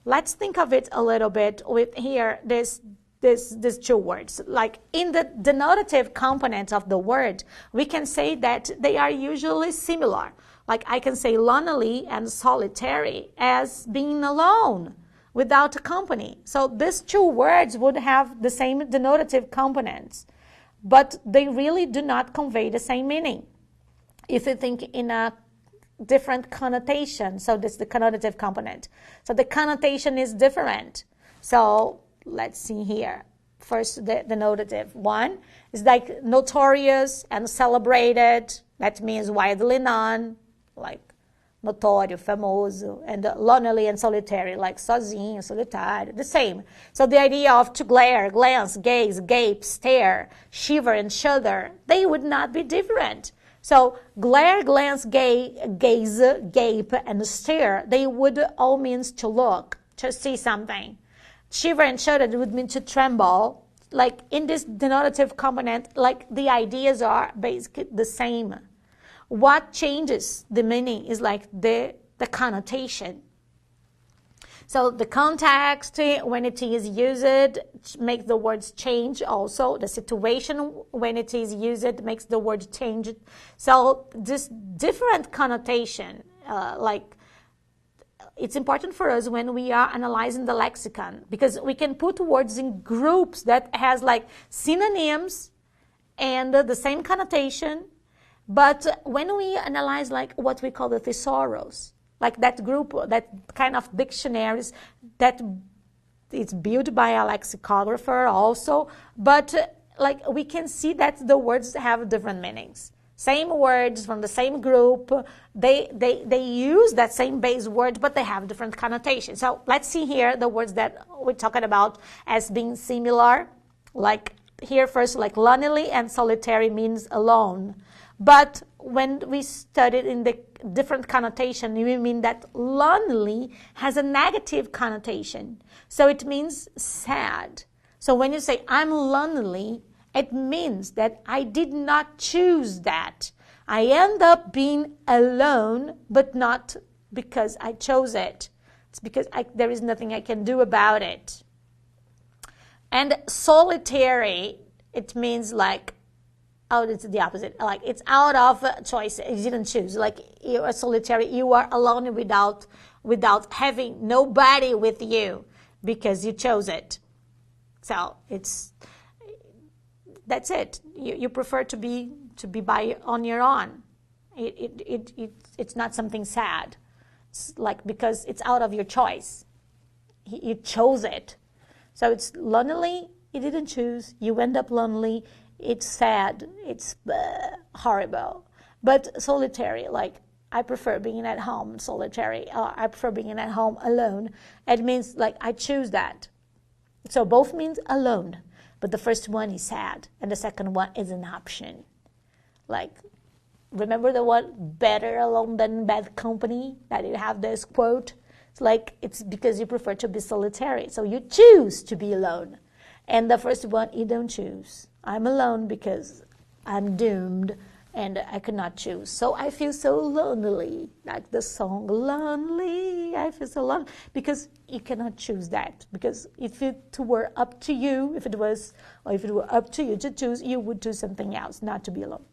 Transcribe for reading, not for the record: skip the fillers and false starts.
let's think of it a little bit with here, these two words. Like in the denotative component of the word, we can say that they are usually similar. Like I can say lonely and solitary as being alone without a company. So these two words would have the same denotative components, but they really do not convey the same meaning. If you think in a different connotation, so this is the connotative component. So the connotation is different. So let's see here. First, the denotative one is like notorious and celebrated. That means widely known, like notório, famoso, and lonely and solitary, like sozinho, solitário, the same. So the idea of to glare, glance, gaze, gape, stare, shiver, and shudder, they would not be different. So glare, glance, gaze, gape, and stare, they would all mean to look, to see something. Shiver and shudder would mean to tremble. Like in this denotative component, like the ideas are basically the same. What changes the meaning is like the connotation. So the context, when it is used, makes the words change also. The situation, when it is used, makes the word change. So this different connotation, like it's important for us when we are analyzing the lexicon, because we can put words in groups that has like synonyms and the same connotation. But when we analyze like what we call the thesaurus, like that group, that kind of dictionaries that it's built by a lexicographer also, but like we can see that the words have different meanings. Same words from the same group, they use that same base word, but they have different connotations. So let's see here the words that we're talking about as being similar. Like here first, like lonely and solitary means alone. But when we studied in the different connotation, we mean that lonely has a negative connotation. So it means sad. So when you say I'm lonely, it means that I did not choose that. I end up being alone, but not because I chose it. It's because there is nothing I can do about it. And solitary, it means like, oh, it's the opposite. Like it's out of choice. You didn't choose. Like you are solitary. You are alone without having nobody with you because you chose it. So that's it. You prefer to be on your own. It's not something sad. It's like because it's out of your choice. You chose it. So it's lonely. You didn't choose. You end up lonely. It's sad, it's horrible. But solitary, like I prefer being at home solitary, I prefer being at home alone. It means like I choose that. So both means alone, but the first one is sad and the second one is an option. Like, remember the one, better alone than bad company, that you have this quote? It's like, it's because you prefer to be solitary, so you choose to be alone. And the first one, you don't choose. I'm alone because I'm doomed and I could not choose. So I feel so lonely, like the song, lonely, I feel so lonely, because you cannot choose that. Because if it were up to you, if it were up to you to choose, you would do something else, not to be alone.